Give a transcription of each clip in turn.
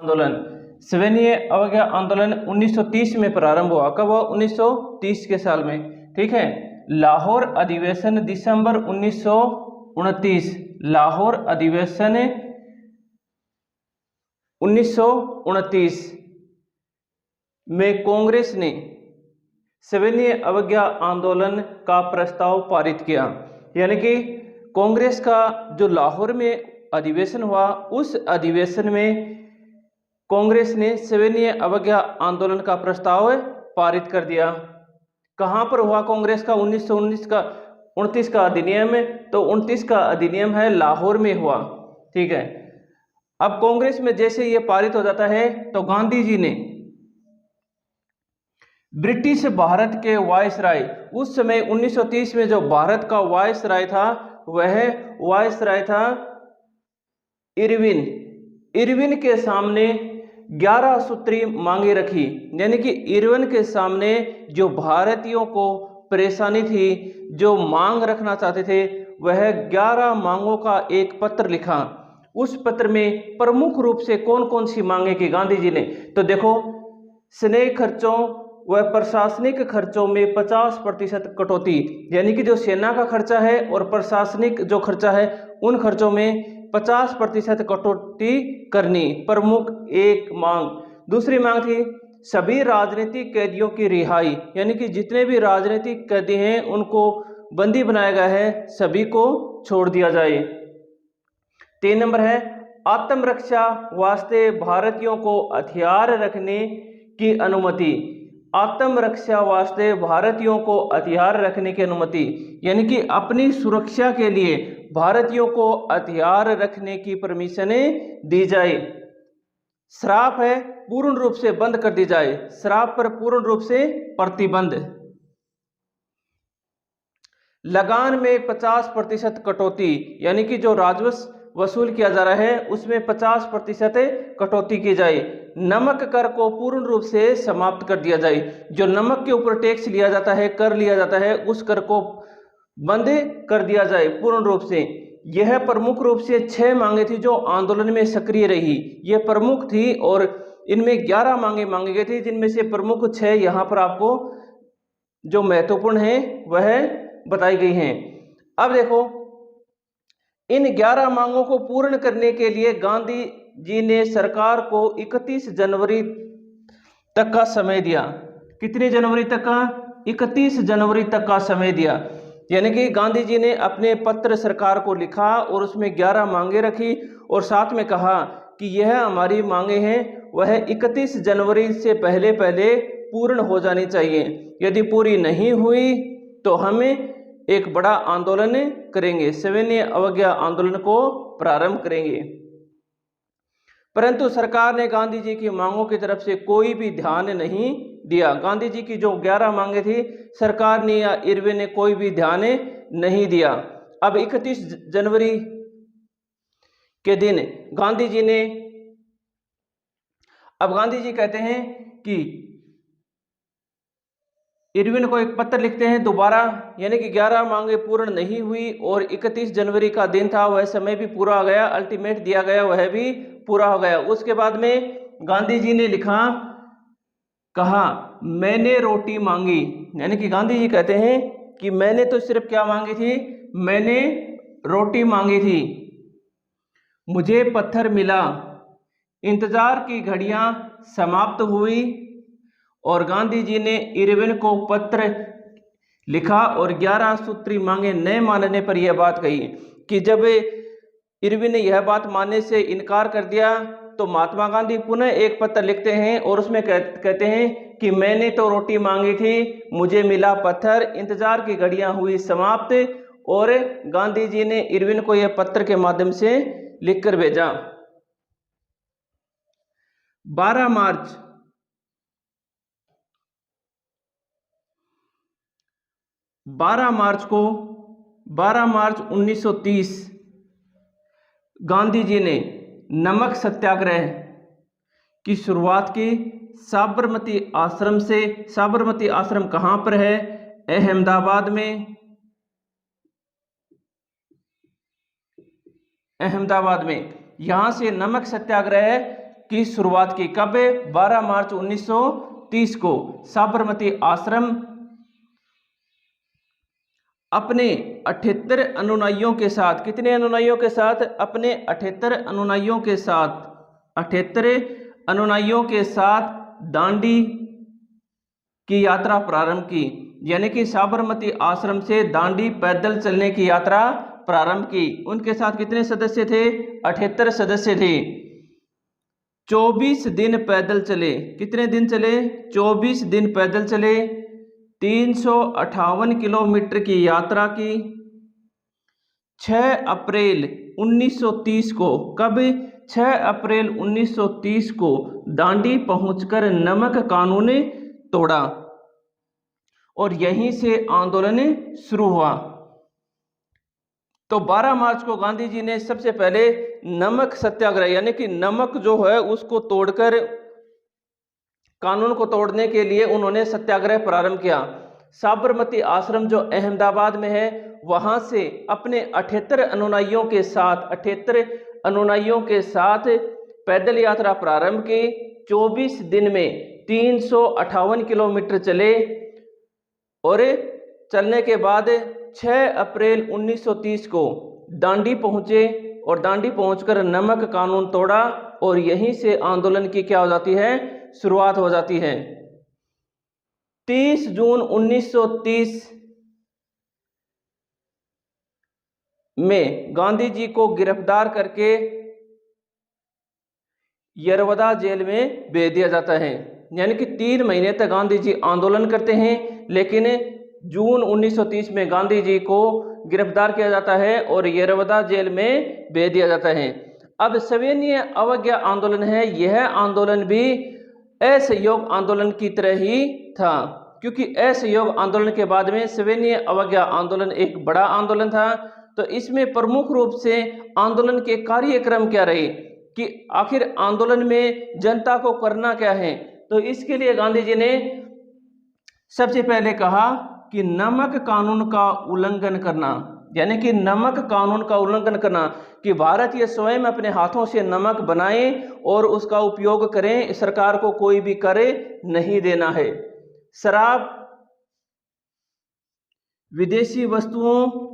आंदोलन, सविनय अवज्ञा आंदोलन 1930 में प्रारंभ हुआ। कब हुआ? 1930 के साल में। ठीक है। लाहौर अधिवेशन दिसंबर 1929, लाहौर अधिवेशन 1929 में कांग्रेस ने सविनय अवज्ञा आंदोलन का प्रस्ताव पारित किया। यानी कि कांग्रेस का जो लाहौर में अधिवेशन हुआ, उस अधिवेशन में कांग्रेस ने सविनय अवज्ञा आंदोलन का प्रस्ताव पारित कर दिया। कहां पर हुआ कांग्रेस का 1929 का अधिनियम? तो 29 का अधिनियम है लाहौर में हुआ। ठीक है। अब कांग्रेस में जैसे ये पारित हो जाता है तो गांधी जी ने ब्रिटिश भारत के वायसराय, उस समय 1930 में जो भारत का वायसराय था वह वायसराय था इरविन के सामने 11 सूत्री मांगे रखी। यानी कि इरविन के सामने जो भारतीयों को परेशानी थी, जो मांग रखना चाहते थे, वह 11 मांगों का एक पत्र लिखा। उस पत्र में प्रमुख रूप से कौन कौन सी मांगे की गांधी जी ने? तो देखो, स्नेह खर्चों व प्रशासनिक खर्चों में 50% कटौती, यानी कि जो सेना का खर्चा है और प्रशासनिक जो खर्चा है उन खर्चों में 50% कटौती करनी, प्रमुख एक मांग। दूसरी मांग थी सभी राजनीतिक कैदियों की रिहाई, यानी कि जितने भी राजनीतिक कैदी हैं उनको बंदी बनाया गया है, सभी को छोड़ दिया जाए। 3 नंबर है आत्मरक्षा वास्ते भारतीयों को हथियार रखने की अनुमति। आत्मरक्षा वास्ते भारतीयों को हथियार रखने की अनुमति, यानी कि अपनी सुरक्षा के लिए भारतीयों को हथियार रखने की परमिशन दी जाए। शराब है पूर्ण रूप से बंद कर दी जाए, शराब पर पूर्ण रूप से प्रतिबंध। लगान में 50% कटौती, यानी कि जो राजस्व वसूल किया जा रहा है उसमें 50% कटौती की जाए। नमक कर को पूर्ण रूप से समाप्त कर दिया जाए। जो नमक के ऊपर टैक्स लिया जाता है, कर लिया जाता है, उस कर को बंद कर दिया जाए पूर्ण रूप से। यह प्रमुख रूप से 6 मांगे थी जो आंदोलन में सक्रिय रही। यह प्रमुख थी और इनमें 11 मांगे मांगी गई थी, जिनमें से प्रमुख 6 यहाँ पर आपको जो महत्वपूर्ण है वह बताई गई हैं। अब देखो, इन 11 मांगों को पूर्ण करने के लिए गांधी जी ने सरकार को 31 जनवरी तक का समय दिया। कितनी जनवरी तक का? 31 जनवरी तक का समय दिया। यानी कि गांधी जी ने अपने पत्र सरकार को लिखा और उसमें 11 मांगे रखी और साथ में कहा कि यह हमारी मांगे हैं, वह 31 जनवरी से पहले पहले पूर्ण हो जानी चाहिए। यदि पूरी नहीं हुई तो हमें एक बड़ा आंदोलन करेंगे, सविनय अवज्ञा आंदोलन को प्रारंभ करेंगे। परंतु सरकार ने गांधी जी की मांगों की तरफ से कोई भी ध्यान नहीं दिया। गांधी जी की जो 11 मांगे थी, सरकार ने या इरविन ने कोई भी ध्यान नहीं दिया। अब 31 जनवरी के दिन गांधी जी कहते हैं कि इरविन को एक पत्र लिखते हैं दोबारा, यानी कि 11 मांगे पूर्ण नहीं हुई और 31 जनवरी का दिन था, वह समय भी पूरा हो गया, अल्टीमेट दिया गया वह भी पूरा हो गया। उसके बाद में गांधी जी ने लिखा, कहा मैंने रोटी मांगी। यानी कि गांधी जी कहते हैं कि मैंने तो सिर्फ क्या मांगी थी? मैंने रोटी मांगी थी, मुझे पत्थर मिला। इंतजार की घड़ियां समाप्त हुई और गांधी जी ने इरविन को पत्र लिखा और 11 सूत्री मांगे न मानने पर यह बात कही कि जब इरविन ने यह बात मानने से इनकार कर दिया तो महात्मा गांधी पुनः एक पत्र लिखते हैं और उसमें कहते हैं कि मैंने तो रोटी मांगी थी, मुझे मिला पत्थर, इंतजार की घड़ियां हुई समाप्त। और गांधी जी ने इरविन को यह पत्र के माध्यम से लिखकर भेजा। 12 मार्च 1930 गांधी जी ने नमक सत्याग्रह की शुरुआत की साबरमती आश्रम से। साबरमती आश्रम कहां पर है? अहमदाबाद में। यहां से नमक सत्याग्रह की शुरुआत की। कब? 12 मार्च 1930 को साबरमती आश्रम अपने 78 अनुयायियों के साथ, कितने अनुयायियों के साथ? अपने 78 अनुयायियों के साथ, 78 अनुयायियों के साथ दांडी की यात्रा प्रारंभ की। यानी कि साबरमती आश्रम से दांडी पैदल चलने की यात्रा प्रारंभ की। उनके साथ कितने सदस्य थे? 78 सदस्य थे। 24 दिन पैदल चले। कितने दिन चले? 24 दिन पैदल चले। 358 किलोमीटर की यात्रा की। 6 अप्रैल 1930 को, कब? 6 अप्रैल 1930 को दांडी पहुंचकर नमक कानून तोड़ा और यहीं से आंदोलन शुरू हुआ। तो 12 मार्च को गांधी जी ने सबसे पहले नमक सत्याग्रह, यानी कि नमक जो है उसको तोड़कर, कानून को तोड़ने के लिए उन्होंने सत्याग्रह प्रारंभ किया। साबरमती आश्रम जो अहमदाबाद में है, वहां से अपने 78 अनुयायियों के साथ, 78 अनुयायियों के साथ पैदल यात्रा प्रारंभ की। 24 दिन में 358 किलोमीटर चले और चलने के बाद 6 अप्रैल 1930 को दांडी पहुंचे और दांडी पहुंचकर नमक कानून तोड़ा और यहीं से आंदोलन की क्या हो जाती है? शुरुआत हो जाती है। 30 जून 1930 में गांधी जी को गिरफ्तार करके यरवदा जेल में भेज दिया जाता है। यानी कि 3 महीने तक गांधी जी आंदोलन करते हैं, लेकिन जून 1930 में गांधी जी को गिरफ्तार किया जाता है और यरवदा जेल में भेज दिया जाता है। अब सविनय अवज्ञा आंदोलन है, यह आंदोलन भी असहयोग आंदोलन की तरह ही था, क्योंकि असहयोग आंदोलन के बाद में सविनय अवज्ञा आंदोलन एक बड़ा आंदोलन था। तो इसमें प्रमुख रूप से आंदोलन के कार्यक्रम क्या रहे कि आखिर आंदोलन में जनता को करना क्या है। तो इसके लिए गांधी जी ने सबसे पहले कहा कि नमक कानून का उल्लंघन करना, यानी कि नमक कानून का उल्लंघन करना, कि भारत ये स्वयं अपने हाथों से नमक बनाएं और उसका उपयोग करें, सरकार को कोई भी करे नहीं देना है। शराब, विदेशी वस्तुओं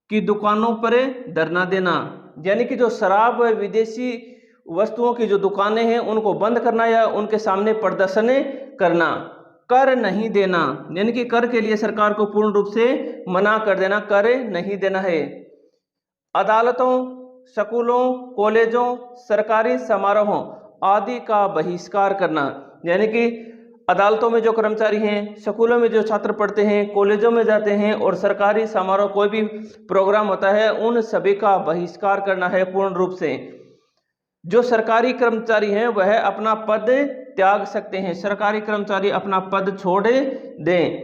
की दुकानों पर धरना देना, यानी कि जो शराब व विदेशी वस्तुओं की जो दुकानें हैं उनको बंद करना या उनके सामने प्रदर्शन करना। कर नहीं देना, यानी कि कर के लिए सरकार को पूर्ण रूप से मना कर देना, कर नहीं देना है। अदालतों, स्कूलों, कॉलेजों, सरकारी समारोहों आदि का बहिष्कार करना, यानी कि अदालतों में जो कर्मचारी हैं, स्कूलों में जो छात्र पढ़ते हैं, कॉलेजों में जाते हैं और सरकारी समारोह कोई भी प्रोग्राम होता है उन सभी का बहिष्कार करना है पूर्ण रूप से। जो सरकारी कर्मचारी हैं वह अपना पद त्याग सकते हैं, सरकारी कर्मचारी अपना पद छोड़ दें।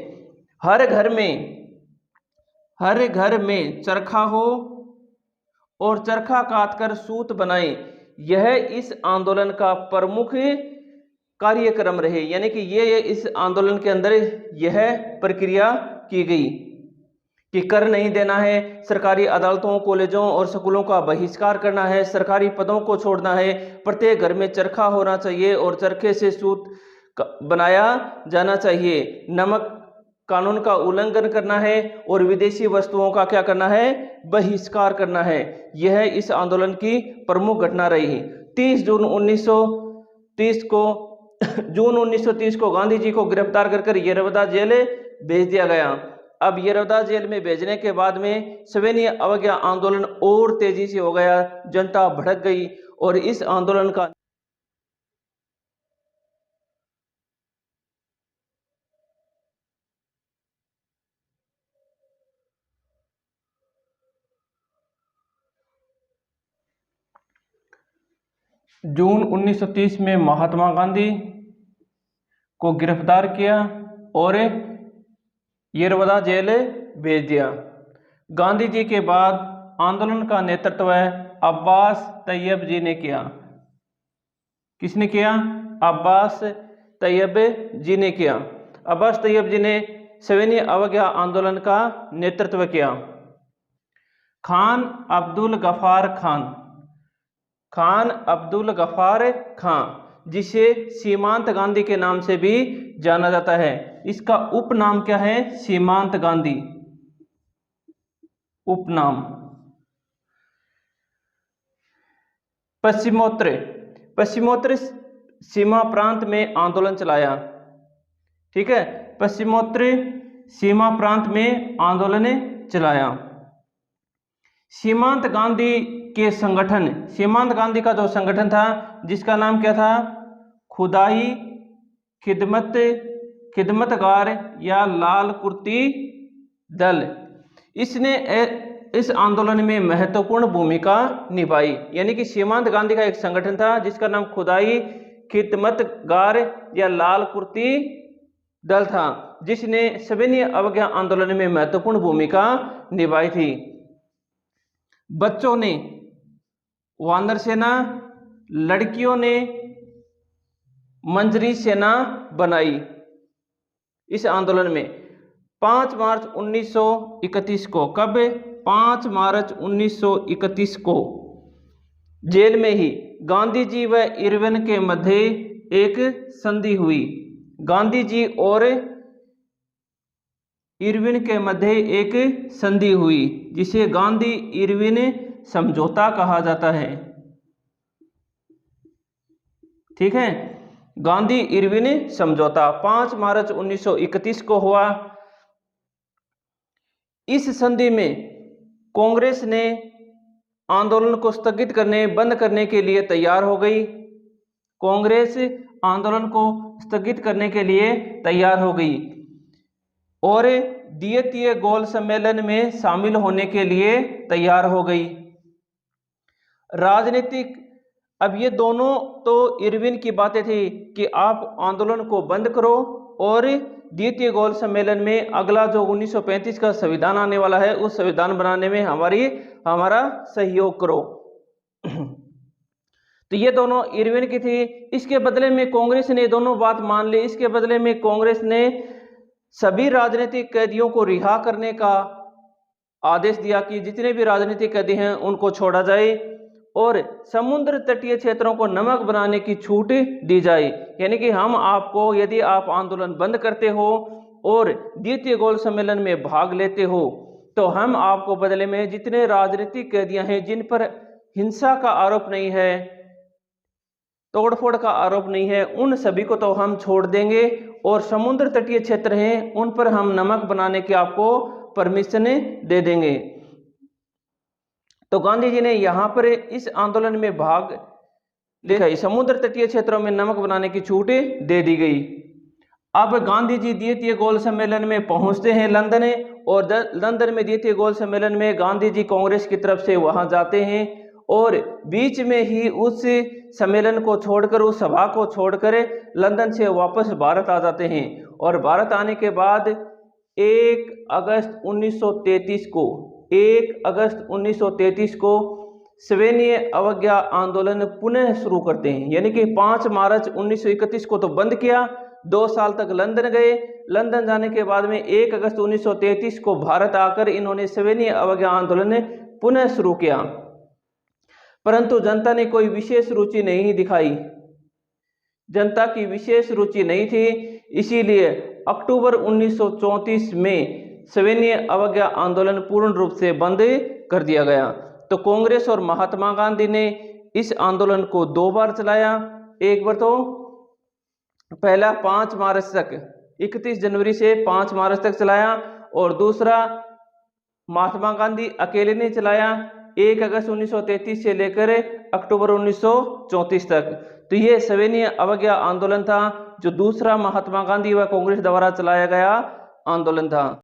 हर घर में चरखा हो और चरखा काटकर सूत बनाएं, यह इस आंदोलन का प्रमुख कार्यक्रम रहे, यानी कि ये इस आंदोलन के अंदर यह प्रक्रिया की गई कि कर नहीं देना है, सरकारी अदालतों, कॉलेजों और स्कूलों का बहिष्कार करना है, सरकारी पदों को छोड़ना है, प्रत्येक घर में चरखा होना चाहिए और चरखे से सूत बनाया जाना चाहिए, नमक कानून का उल्लंघन करना है और विदेशी वस्तुओं का क्या करना है? बहिष्कार करना है। यह इस आंदोलन की प्रमुख घटना रही। 30 जून 1930 को गांधी जी को गिरफ्तार कर यरवदा जेल भेज दिया गया। अब यरवदा जेल में भेजने के बाद में सविनय अवज्ञा आंदोलन और तेजी से हो गया, जनता भड़क गई और इस आंदोलन का जून 1930 में महात्मा गांधी को गिरफ्तार किया और यरवदा जेल भेज दिया। गांधी जी के बाद आंदोलन का नेतृत्व अब्बास तैयब जी ने किया। किसने किया? अब्बास तैयब जी ने किया। अब्बास तैयब जी ने सविनय अवज्ञा आंदोलन का नेतृत्व किया। खान अब्दुल गफार खान, खान अब्दुल गफ्फार खां, जिसे सीमांत गांधी के नाम से भी जाना जाता है। इसका उपनाम क्या है? सीमांत गांधी उपनाम। पश्चिमोत्तर सीमा प्रांत में आंदोलन चलाया। ठीक है, पश्चिमोत्तर सीमा प्रांत में आंदोलन चलाया। सीमांत गांधी के संगठन, सीमांत गांधी का जो संगठन था जिसका नाम क्या था? खुदाई खिदमतगार या लाल कुर्ती दल। इसने इस आंदोलन में महत्वपूर्ण भूमिका निभाई। यानी कि सीमांत गांधी का एक संगठन था जिसका नाम खुदाई खिदमतगार या लाल कुर्ती दल था, जिसने सविनय अवज्ञा आंदोलन में महत्वपूर्ण भूमिका निभाई थी। बच्चों ने वानर सेना, लड़कियों ने मंजरी सेना बनाई इस आंदोलन में। 5 मार्च 1931 को, कब? 5 मार्च 1931 को जेल में ही गांधी जी व इरविन के मध्य एक संधि हुई। गांधी जी और इरविन के मध्य एक संधि हुई जिसे गांधी इरविन समझौता कहा जाता है। ठीक है, गांधी इरविन समझौता 5 मार्च 1931 को हुआ। इस संधि में कांग्रेस ने आंदोलन को स्थगित करने, बंद करने के लिए तैयार हो गई। कांग्रेस आंदोलन को स्थगित करने के लिए तैयार हो गई और द्वितीय गोल सम्मेलन में शामिल होने के लिए तैयार हो गई। राजनीतिक, अब ये दोनों तो इरविन की बातें थी कि आप आंदोलन को बंद करो और द्वितीय गोल सम्मेलन में अगला जो 1935 का संविधान आने वाला है उस संविधान बनाने में हमारा सहयोग करो। तो ये दोनों इरविन की थी। इसके बदले में कांग्रेस ने दोनों बात मान ली। इसके बदले में कांग्रेस ने सभी राजनीतिक कैदियों को रिहा करने का आदेश दिया कि जितने भी राजनीतिक कैदी हैं उनको छोड़ा जाए और समुद्र तटीय क्षेत्रों को नमक बनाने की छूट दी जाए। यानी कि हम आपको, यदि आप आंदोलन बंद करते हो और द्वितीय गोल सम्मेलन में भाग लेते हो तो हम आपको बदले में जितने राजनीतिक कैदियां हैं जिन पर हिंसा का आरोप नहीं है, तोड़फोड़ का आरोप नहीं है, उन सभी को तो हम छोड़ देंगे और समुद्र तटीय क्षेत्र हैं उन पर हम नमक बनाने की आपको परमिशन दे देंगे। तो गांधी जी ने यहाँ पर इस आंदोलन में भाग ले, समुद्र तटीय क्षेत्रों में नमक बनाने की छूट दे दी गई। अब गांधी जी द्वितीय गोल सम्मेलन में पहुंचते हैं लंदन, और लंदन में द्वितीय गोल सम्मेलन में गांधी जी कांग्रेस की तरफ से वहां जाते हैं और बीच में ही उस सम्मेलन को छोड़कर, उस सभा को छोड़कर लंदन से वापस भारत आ जाते हैं। और भारत आने के बाद 1 अगस्त 1933 को सविनय अवज्ञा आंदोलन पुनः शुरू करते हैं। यानी कि 5 मार्च 1931 को तो बंद किया, 2 साल तक लंदन गए। लंदन जाने के बाद में 1 अगस्त 1933 को भारत आकर इन्होंने सविनय अवज्ञा आंदोलन पुनः शुरू किया, परंतु जनता ने कोई विशेष रुचि नहीं दिखाई। जनता की विशेष रुचि नहीं थी, इसीलिए अक्टूबर 1934 में सविनय अवज्ञा आंदोलन पूर्ण रूप से बंद कर दिया गया। तो कांग्रेस और महात्मा गांधी ने इस आंदोलन को 2 बार चलाया। एक बार तो पहला 5 मार्च तक, 31 जनवरी से 5 मार्च तक चलाया, और दूसरा महात्मा गांधी अकेले ने चलाया 1 अगस्त 1933 से लेकर अक्टूबर 1934 तक। तो ये सविनय अवज्ञा आंदोलन था जो दूसरा महात्मा गांधी व कांग्रेस द्वारा चलाया गया आंदोलन था।